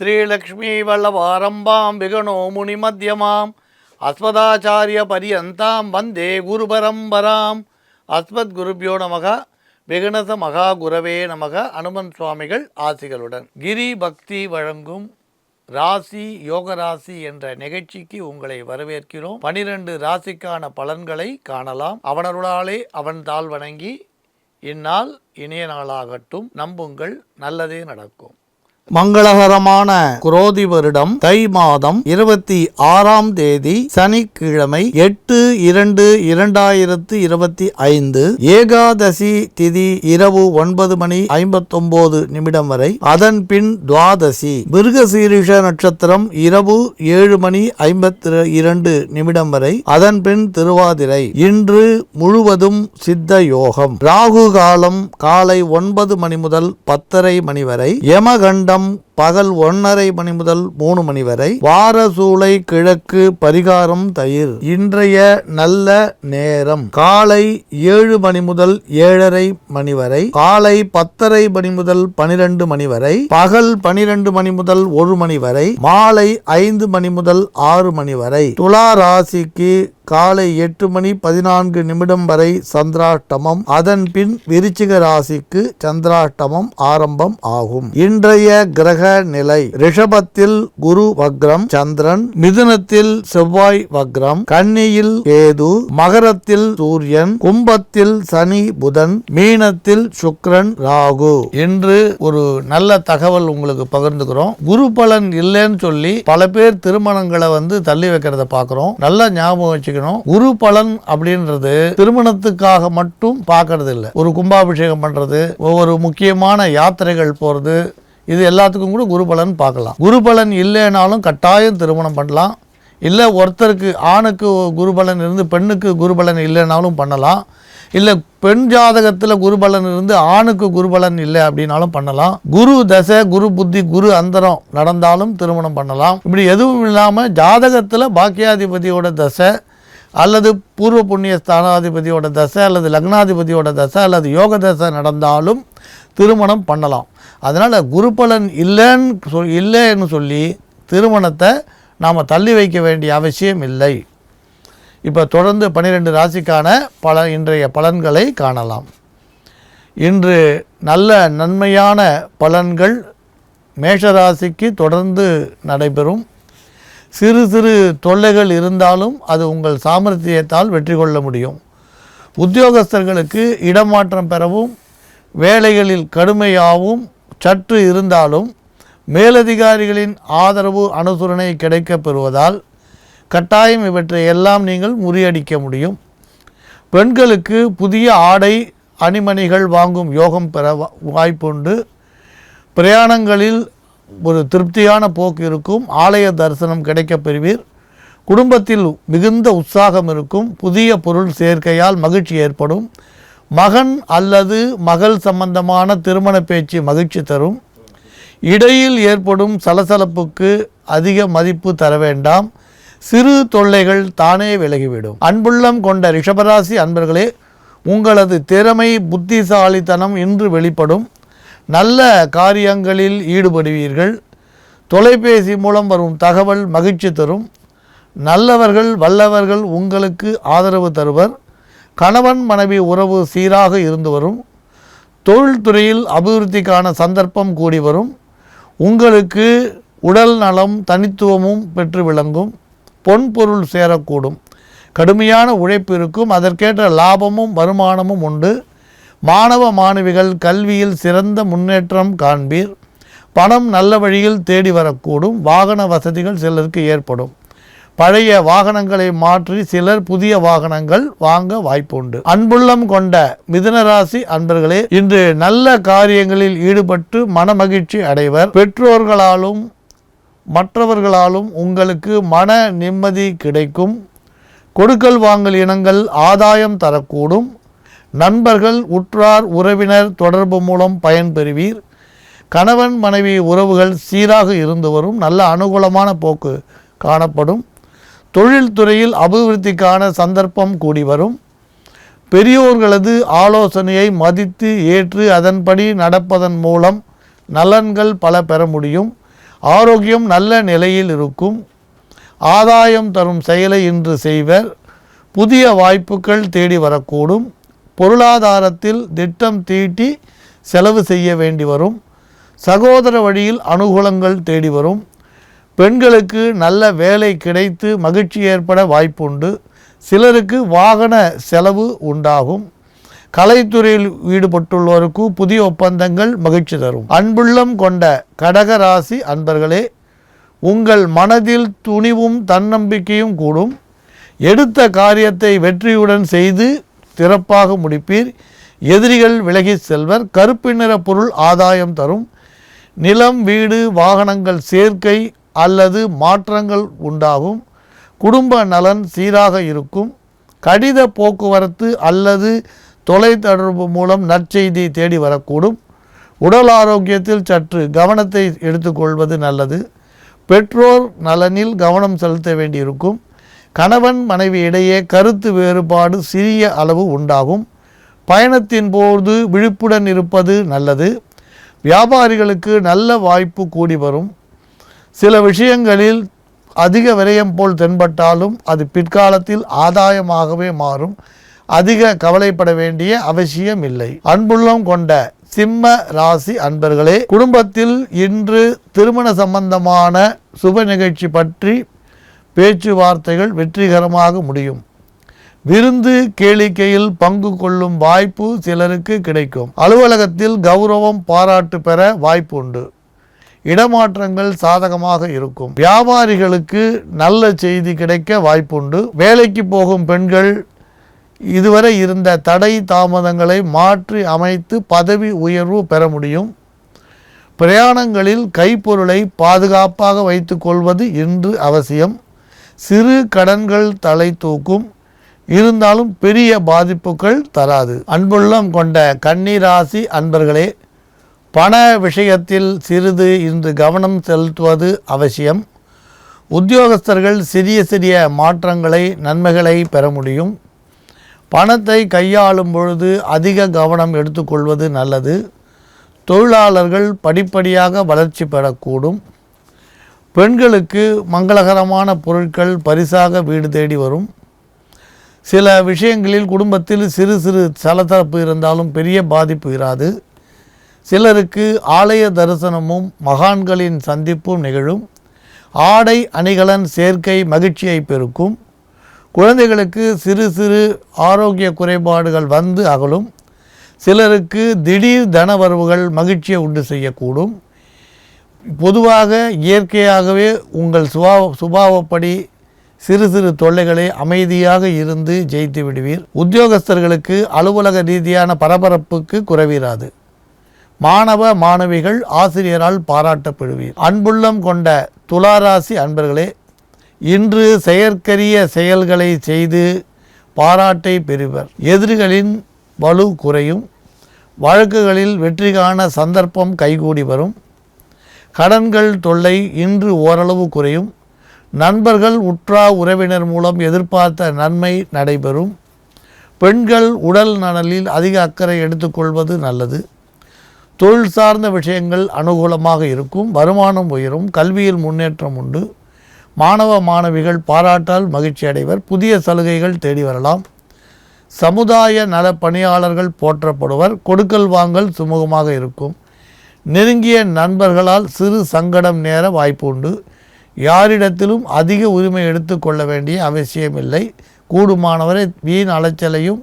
ஸ்ரீலக்ஷ்மீ வல்லவாரம்பாம் விகணோ முனிமத்யமாம் அஸ்மதாச்சாரிய பரியந்தாம் வந்தே குரு பரம்பராம். அஸ்மத் குருபியோ நமக. விகணச மகா குரவே நமக. அனுமன் சுவாமிகள் ஆசிகளுடன் கிரி பக்தி வழங்கும் ராசி யோக ராசி என்ற நிகழ்ச்சிக்கு உங்களை வரவேற்கிறோம். 12 ராசிக்கான பலன்களை காணலாம். அவனருளாலே அவன் தாழ் வணங்கி இந்நாள் இனிய நாளாகட்டும். நம்புங்கள், நல்லதே நடக்கும். மங்களகரமான குரோதி வருடம் தை மாதம் 26ஆம் தேதி சனிக்கிழமை 8/2/2025 ஏகாதசி திதி இரவு 9:59 வரை. அதன் பின் துவாதசி மிருகசீரிஷ நட்சத்திரம் இரவு 7:52 வரை. அதன் பின் திருவாதிரை. இன்று முழுவதும் சித்த யோகம். ராகு காலம் காலை 9 மணி முதல் 10:30 மணி வரை. யமகண்டம் பகல் 1:30 முதல் 3 வரை. வாரசூலை கிழக்கு. பரிகாரம் தயிர். இன்றைய நல்ல நேரம் காலை 7 மணி முதல் 7:30 வரை. காலை 10:30 முதல் 12 வரை. பகல் 12 முதல் 1 வரை. மாலை 5 மணி முதல் 6 வரை. துலா ராசிக்கு காலை 8:14 வரை சந்திராஷ்டமம். அதன் பின் விருச்சிக ராசிக்கு சந்திராஷ்டமம் ஆரம்பம் ஆகும். இன்றைய கிரக நிலை: ரிஷபத்தில் குரு வக்ரம் சந்திரன், மிதுனத்தில் செவ்வாய் வக்ரம், கன்னியில் கேது, மகரத்தில் சூரியன், கும்பத்தில் சனி புதன், மீனத்தில் சுக்கிரன் ராகு. இன்று ஒரு நல்ல தகவல் உங்களுக்கு பகிர்ந்துக்கிறோம். குரு பலன் இல்லைன்னு சொல்லி பல பேர் திருமணங்களை தள்ளி வைக்கிறத பார்க்கிறோம். நல்ல ஞாபகம் வச்சு, குரு பலன் அப்படின்றது திருமணத்துக்காக மட்டும் பார்க்கறது இல்லை. ஒரு கும்பாபிஷேகம் பண்றது, ஒவ்வொரு முக்கியமான யாத்திரைகள் போறது, இது எல்லாத்துக்கும் கூட குரு பலன் பார்க்கலாம். குரு பலன் இல்லைனாலும் கட்டாயம் திருமணம் பண்ணலாம். இல்லை ஒருத்தருக்கு ஆணுக்கு குரு பலன் இருந்து பெண்ணுக்கு குரு பலன் இல்லைனாலும் பண்ணலாம். இல்லை பெண் ஜாதகத்தில் குரு பலன் இருந்து ஆணுக்கு குரு பலன் இல்லை அப்படின்னாலும் பண்ணலாம். குரு தசை, குரு புத்தி, குரு அந்தரம் நடந்தாலும் திருமணம் பண்ணலாம். இப்படி எதுவும் இல்லாமல் ஜாதகத்தில் பாக்கியாதிபதியோட தசை அல்லது பூர்வ புண்ணிய ஸ்தானாதிபதியோட தசை அல்லது லக்னாதிபதியோட தசை அல்லது யோக தசை நடந்தாலும் திருமணம் பண்ணலாம். அதனால் குரு பலன் இல்லைன்னு சொல்லி திருமணத்தை நாம் தள்ளி வைக்க வேண்டிய அவசியம் இல்லை. இப்போ தொடர்ந்து 12 ராசிக்கான இன்றைய பலன்களை காணலாம். இன்று நல்ல நன்மையான பலன்கள் மேஷராசிக்கு தொடர்ந்து நடைபெறும். சிறு சிறு தொல்லைகள் இருந்தாலும் அது உங்கள் சாமர்த்தியத்தால் வெற்றி கொள்ள முடியும். உத்தியோகஸ்தர்களுக்கு இடமாற்றம் பெறவும் வேலைகளில் கடுமையாகவும் சற்று இருந்தாலும் மேலதிகாரிகளின் ஆதரவு அனுசரணை கிடைக்கப் பெறுவதால் கட்டாயம் இவற்றை எல்லாம் நீங்கள் முறியடிக்க முடியும். பெண்களுக்கு புதிய ஆடை அணிமணிகள் வாங்கும் யோகம் பெற வாய்ப்புண்டு. பிரயாணங்களில் ஒரு திருப்தியான போக்கு இருக்கும். ஆலய தரிசனம் கிடைக்கப் பெறுவீர். குடும்பத்தில் மிகுந்த உற்சாகம் இருக்கும். புதிய பொருள் சேர்க்கையால் மகிழ்ச்சி ஏற்படும். மகன் அல்லது மகள் சம்பந்தமான திருமண பேச்சு மகிழ்ச்சி தரும். இடையில் ஏற்படும் சலசலப்புக்கு அதிக மதிப்பு தர வேண்டாம். சிறு தொல்லைகள் தானே விலகிவிடும். அன்புள்ளம் கொண்ட ரிஷபராசி அன்பர்களே, உங்களது திறமை புத்திசாலித்தனம் இன்று வெளிப்படும். நல்ல காரியங்களில் ஈடுபடுவீர்கள். தொலைபேசி மூலம் வரும் தகவல் மகிழ்ச்சி தரும். நல்லவர்கள் வல்லவர்கள் உங்களுக்கு ஆதரவு தருவர். கணவன் மனைவி உறவு சீராக இருந்து வரும். தொழில்துறையில் அபிவிருத்திக்கான சந்தர்ப்பம் கூடி வரும். உங்களுக்கு உடல் நலம் தனித்துவமும் பெற்று விளங்கும். பொன்பொருள் சேரக்கூடும். கடுமையான உழைப்பு இருக்கும். அதற்கேற்ற லாபமும் வருமானமும் உண்டு. மாணவ மாணவிகள் கல்வியில் சிறந்த முன்னேற்றம் காண்பீர். பணம் நல்ல வழியில் தேடி வரக்கூடும். வாகன வசதிகள் சிலருக்கு ஏற்படும். பழைய வாகனங்களை மாற்றி சிலர் புதிய வாகனங்கள் வாங்க வாய்ப்புண்டு. அன்புள்ளம் கொண்ட மிதுனராசி அன்பர்களே, இன்று நல்ல காரியங்களில் ஈடுபட்டு மனமகிழ்ச்சி அடைவர். பெற்றோர்களாலும் மற்றவர்களாலும் உங்களுக்கு மன நிம்மதி கிடைக்கும். கொடுக்கல் வாங்கல் இனங்கள் ஆதாயம் தரக்கூடும். நண்பர்கள் உற்றார் உறவினர் தொடர்பு மூலம் பயன்பெறுவீர். கணவன் மனைவி உறவுகள் சீராக இருந்து வரும். நல்ல அனுகூலமான போக்கு காணப்படும். தொழில்துறையில் அபிவிருத்திக்கான சந்தர்ப்பம் கூடி வரும். பெரியோர்களது ஆலோசனையை மதித்து ஏற்று அதன்படி நடப்பதன் மூலம் நலன்கள் பல பெற முடியும். ஆரோக்கியம் நல்ல நிலையில் இருக்கும். ஆதாயம் தரும் செயலை இன்று செய்வர். புதிய வாய்ப்புகள் தேடி வரக்கூடும். பொருளாதாரத்தில் திட்டம் தீட்டி செலவு செய்ய வேண்டி வரும். சகோதர வழியில் அனுகூலங்கள் தேடி வரும். பெண்களுக்கு நல்ல வேலை கிடைத்து மகிழ்ச்சி ஏற்பட வாய்ப்புண்டு. சிலருக்கு வாகன செலவு உண்டாகும். கலைத்துறையில் ஈடுபட்டுள்ளோருக்கு புதிய ஒப்பந்தங்கள் மகிழ்ச்சி தரும். அன்புள்ளம் கொண்ட கடகராசி அன்பர்களே, உங்கள் மனதில் துணிவும் தன்னம்பிக்கையும் கூடும். எடுத்த காரியத்தை வெற்றியுடன் செய்து சிறப்பாக முடிப்பீர். எதிரிகள் விலகி செல்வர். கருப்பு நிற பொருள் ஆதாயம் தரும். நிலம், வீடு, வாகனங்கள் சேர்க்கை அல்லது மாற்றங்கள் உண்டாகும். குடும்ப நலன் சீராக இருக்கும். கடித போக்குவரத்து அல்லது தொலைத்தொடர்பு மூலம் நற்செய்தி தேடி வரக்கூடும். உடல் ஆரோக்கியத்தில் சற்று கவனத்தை எடுத்துக்கொள்வது நல்லது. பெற்றோர் நலனில் கவனம் செலுத்த வேண்டியிருக்கும். கணவன் மனைவி இடையே கருத்து வேறுபாடு சிறிய அளவு உண்டாகும். பயணத்தின் போது விழிப்புடன் இருப்பது நல்லது. வியாபாரிகளுக்கு நல்ல வாய்ப்பு கூடி வரும். சில விஷயங்களில் அதிக விரயம் போல் தென்பட்டாலும் அது பிற்காலத்தில் ஆதாயமாகவே மாறும். அதிக கவலைப்பட வேண்டிய அவசியம் இல்லை. அன்புள்ளம் கொண்ட சிம்ம ராசி அன்பர்களே, குடும்பத்தில் இன்று திருமண சம்பந்தமான சுப நிகழ்ச்சி பற்றி பேச்சுவார்த்தைகள் வெற்றிகரமாக முடியும். விருந்து கேளிக்கையில் பங்கு கொள்ளும் வாய்ப்பு சிலருக்கு கிடைக்கும். அலுவலகத்தில் கௌரவம் பாராட்டு பெற வாய்ப்பு உண்டு. இடமாற்றங்கள் சாதகமாக இருக்கும். வியாபாரிகளுக்கு நல்ல செய்தி கிடைக்க வாய்ப்புண்டு. வேலைக்கு போகும் பெண்கள் இதுவரை இருந்த தடை தாமதங்களை மாற்றி அமைத்து பதவி உயர்வு பெற முடியும். பிரயாணங்களில் கைப்பொருளை பாதுகாப்பாக வைத்து கொள்வது இன்று அவசியம். சிறு கடன்கள் தலை தூக்கும். இருந்தாலும் பெரிய பாதிப்புகள் தராது. அன்புள்ளம் கொண்ட கன்னிராசி அன்பர்களே, பண விஷயத்தில் சிறிது இன்று கவனம் செலுத்துவது அவசியம். உத்தியோகஸ்தர்கள் சிறிய சிறிய மாற்றங்களை நன்மைகளை பெற முடியும். பணத்தை கையாளும் பொழுது அதிக கவனம் எடுத்துக்கொள்வது நல்லது. தொழிலாளர்கள் படிப்படியாக வளர்ச்சி பெறக்கூடும். பெண்களுக்கு மங்களகரமான பொருட்கள் பரிசாக வீடு தேடி வரும். சில விஷயங்களில் குடும்பத்தில் சிறு சிறு சலசலப்பு இருந்தாலும் பெரிய பாதிப்பு இராது. சிலருக்கு ஆலய தரிசனமும் மகான்களின் சந்திப்பும் நிகழும். ஆடை அணிகலன் சேர்க்கை மகிழ்ச்சியை பெருக்கும். குழந்தைகளுக்கு சிறு சிறு ஆரோக்கிய குறைபாடுகள் வந்து அகலும். சிலருக்கு திடீர் தனவரவுகள் மகிழ்ச்சியை உண்டு செய்யக்கூடும். பொதுவாக இயற்கையாகவே உங்கள் சுபாவப்படி சிறு சிறு தொல்லைகளை அமைதியாக இருந்து ஜெயித்து விடுவீர். உத்தியோகஸ்தர்களுக்கு அலுவலக ரீதியான பரபரப்புக்கு குறைவீராது. மாணவ மாணவிகள் ஆசிரியரால் பாராட்டப்படுவீர். அன்புள்ளம் கொண்ட துளாராசி அன்பர்களே, இன்று செயற்கரிய செயல்களை செய்து பாராட்டை பெறுவர். எதிரிகளின் வலு குறையும். வழக்குகளில் வெற்றி காண சந்தர்ப்பம் கைகூடி வரும். கடன்கள் தொல்லை இன்று ஓரளவு குறையும். நண்பர்கள் உற்றார் உறவினர் மூலம் எதிர்பார்த்த நன்மை நடைபெறும். பெண்கள் உடல் நலனில் அதிக அக்கறை எடுத்துக்கொள்வது நல்லது. தொழில் சார்ந்த விஷயங்கள் அனுகூலமாக இருக்கும். வருமானம் உயரும். கல்வியில் முன்னேற்றம் உண்டு. மாணவ மாணவிகள் பாராட்டால் மகிழ்ச்சி அடைவர். புதிய சலுகைகள் தேடி வரலாம். சமுதாய நல பணியாளர்கள் போற்றப்படுவர். கொடுக்கல் வாங்கல் சுமூகமாக இருக்கும். நெருங்கிய நண்பர்களால் சிறு சங்கடம் நேர வாய்ப்பு உண்டு. யாரிடத்திலும் அதிக உரிமை எடுத்துக்கொள்ள வேண்டிய அவசியமில்லை. கூடுமானவரை வீண் அலைச்சலையும்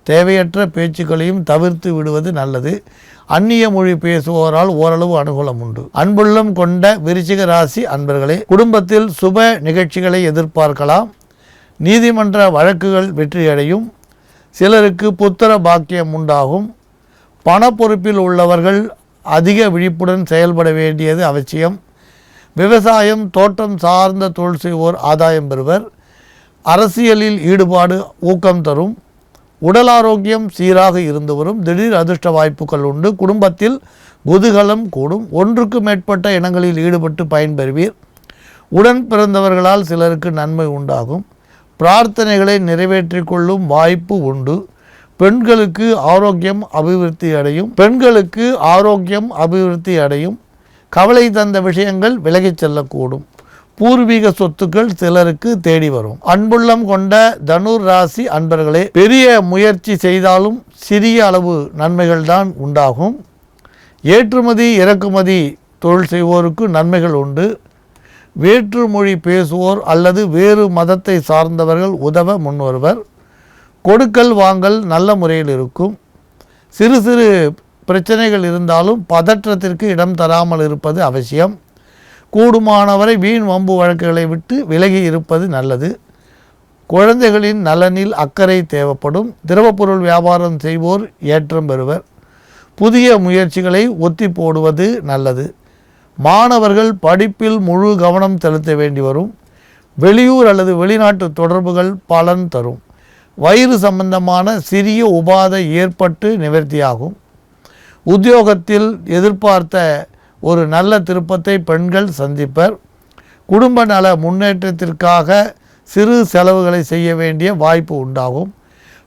தேவையற்ற பேச்சுக்களையும் தவிர்த்து விடுவது நல்லது. அந்நிய மொழி பேசுவோரால் ஓரளவு அனுகூலம் உண்டு. அன்புள்ளம் கொண்ட விருச்சிக ராசி அன்பர்களே, குடும்பத்தில் சுப நிகழ்ச்சிகளை எதிர்பார்க்கலாம். நீதிமன்ற வழக்குகள் வெற்றியடையும். சிலருக்கு புத்திர பாக்கியம் உண்டாகும். பண பொறுப்பில் உள்ளவர்கள் அதிக விழிப்புடன் செயல்பட வேண்டியது அவசியம். விவசாயம் தோட்டம் சார்ந்த தொழில் செய்வோர் ஆதாயம் பெறுவர். அரசியலில் ஈடுபாடு ஊக்கம் தரும். உடல் ஆரோக்கியம் சீராக இருந்து வரும். திடீர் அதிர்ஷ்ட வாய்ப்புகள் உண்டு. குடும்பத்தில் குதூகலம் கூடும். ஒன்றுக்கு மேற்பட்ட இனங்களில் ஈடுபட்டு பயன்பெறுவீர். உடன் பிறந்தவர்களால் சிலருக்கு நன்மை உண்டாகும். பிரார்த்தனைகளை நிறைவேற்றிக் கொள்ளும் வாய்ப்பு உண்டு. பெண்களுக்கு ஆரோக்கியம் அபிவிருத்தி அடையும். கவலை தந்த விஷயங்கள் விலகிச் செல்லக்கூடும். பூர்வீக சொத்துக்கள் சிலருக்கு தேடி வரும். அன்புள்ளம் கொண்ட தனுர் ராசி அன்பர்களே, பெரிய முயற்சி செய்தாலும் சிறிய அளவு நன்மைகள் தான் உண்டாகும். ஏற்றுமதி இறக்குமதி தொழில் செய்வோருக்கு நன்மைகள் உண்டு. வேற்றுமொழி பேசுவோர் அல்லது வேறு மதத்தை சார்ந்தவர்கள் உதவ முன்வருவர். கொடுக்கல் வாங்கல் நல்ல முறையில் இருக்கும். சிறு சிறு பிரச்சனைகள் இருந்தாலும் பதற்றத்திற்கு இடம் தராமல் இருப்பது அவசியம். கூடுமானவரை வீண் வம்பு வழக்குகளை விட்டு விலகி இருப்பது நல்லது. குழந்தைகளின் நலனில் அக்கறை தேவைப்படும். திரவப்பொருள் வியாபாரம் செய்வோர் ஏற்றம் பெறுவர். புதிய முயற்சிகளை ஒத்தி போடுவது நல்லது. மாணவர்கள் படிப்பில் முழு கவனம் செலுத்த வேண்டி வரும். வெளியூர் அல்லது வெளிநாட்டு தொடர்புகள் பலன் தரும். வயிறு சம்பந்தமான சிறிய உபாதை ஏற்பட்டு நிவர்த்தியாகும். உத்தியோகத்தில் எதிர்பார்த்த ஒரு நல்ல திருப்பத்தை பெண்கள் சந்திப்பர். குடும்ப நல முன்னேற்றத்திற்காக சிறு செலவுகளை செய்ய வேண்டிய வாய்ப்பு உண்டாகும்.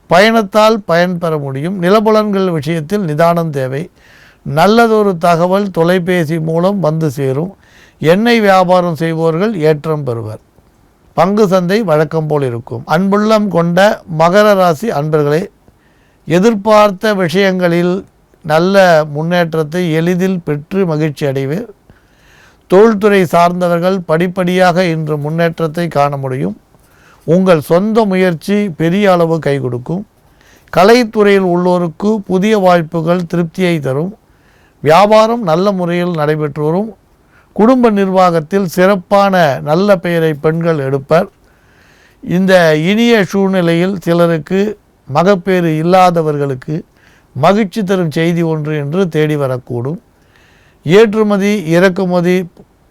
பயணத்தால் பயன்பெற முடியும். நிலபுலன்கள் விஷயத்தில் நிதானம் தேவை. நல்லதொரு தகவல் தொலைபேசி மூலம் வந்து சேரும். எண்ணெய் வியாபாரம் செய்வோர்கள் ஏற்றம் பெறுவர். பங்கு சந்தை வழக்கம் போல் இருக்கும். அன்புள்ளம் கொண்ட மகர ராசி அன்பர்களே, எதிர்பார்த்த விஷயங்களில் நல்ல முன்னேற்றத்தை எளிதில் பெற்று மகிழ்ச்சி அடைவர். தொழில்துறை சார்ந்தவர்கள் படிப்படியாக இன்று முன்னேற்றத்தை காண முடியும். உங்கள் சொந்த முயற்சி பெரிய அளவு கை கொடுக்கும். கலைத்துறையில் உள்ளோருக்கு புதிய வாய்ப்புகள் திருப்தியை தரும். வியாபாரம் நல்ல முறையில் நடைபெற்று வரும். குடும்ப நிர்வாகத்தில் சிறப்பான நல்ல பெயரை பெண்கள் எடுப்பர். இந்த இனிய சூழ்நிலையில் சிலருக்கு மகப்பேறு இல்லாதவர்களுக்கு மகிழ்ச்சி தரும் செய்தி ஒன்று என்று தேடி வரக்கூடும். ஏற்றுமதி இறக்குமதி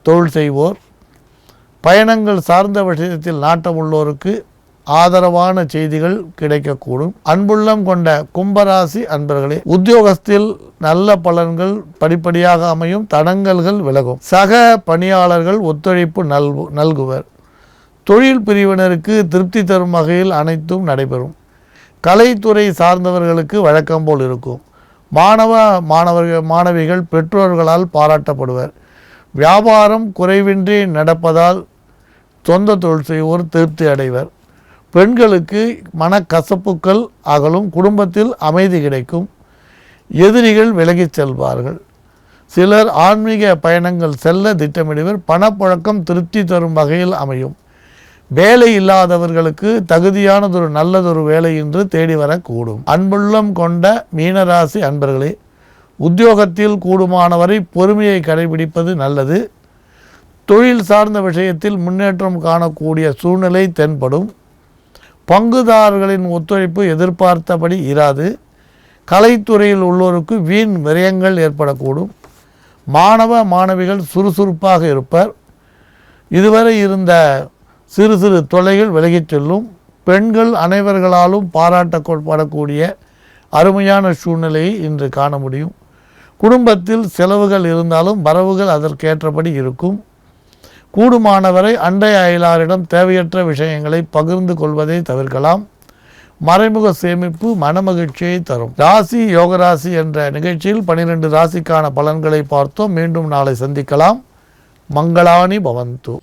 தொழில் செய்வோர், பயணங்கள் சார்ந்த விஷயத்தில் நாட்டம் உள்ளோருக்கு ஆதரவான செய்திகள் கிடைக்கக்கூடும். அன்புள்ளம் கொண்ட கும்பராசி அன்பர்களே, உத்தியோகத்தில் நல்ல பலன்கள் படிப்படியாக அமையும். தடங்கல்கள் விலகும். சக பணியாளர்கள் ஒத்துழைப்பு நல்குவர். தொழில் பிரிவினருக்கு திருப்தி தரும் வகையில் அனைத்தும் நடைபெறும். கலைத்துறை சார்ந்தவர்களுக்கு வழக்கம் போல் இருக்கும். மாணவிகள் பெற்றோர்களால் பாராட்டப்படுவர். வியாபாரம் குறைவின்றி நடப்பதால் சொந்த தொழில் செய்வோர் திருப்தி அடைவர். பெண்களுக்கு மனக்கசப்புக்கள் அகலும். குடும்பத்தில் அமைதி கிடைக்கும். எதிரிகள் விலகிச் செல்வார்கள். சிலர் ஆன்மீக பயணங்கள் செல்ல திட்டமிடுவர். பணப்புழக்கம் திருப்தி தரும் வகையில் அமையும். வேலை இல்லாதவர்களுக்கு தகுதியானதொரு நல்லதொரு வேலை என்று தேடி வரக்கூடும். அன்புள்ளம் கொண்ட மீனராசி அன்பர்களே, உத்தியோகத்தில் கூடுமானவரை பொறுமையை கடைபிடிப்பது நல்லது. தொழில் சார்ந்த விஷயத்தில் முன்னேற்றம் காணக்கூடிய சூழ்நிலை தென்படும். பங்குதாரர்களின் ஒத்துழைப்பு எதிர்பார்த்தபடி இராது. கலைத்துறையில் உள்ளோருக்கு வீண் விரயங்கள் ஏற்படக்கூடும். மாணவிகள் சுறுசுறுப்பாக இருப்பர். இதுவரை இருந்த சிறு சிறு தொல்லைகள் விலகிச் செல்லும். பெண்கள் அனைவர்களாலும் பாராட்டப்படக்கூடிய அருமையான சூழ்நிலையை இன்று காண முடியும். குடும்பத்தில் செலவுகள் இருந்தாலும் வரவுகள் அதற்கேற்றபடி இருக்கும். கூடுமானவரை அண்டை அயலாரிடம் தேவையற்ற விஷயங்களை பகிர்ந்து கொள்வதை தவிர்க்கலாம். மறைமுக சேமிப்பு மனமகிழ்ச்சியை தரும். ராசி யோகராசி என்ற நிகழ்ச்சியில் 12 ராசிக்கான பலன்களை பார்த்தோம். மீண்டும் நாளை சந்திக்கலாம். மங்களானி பவந்து.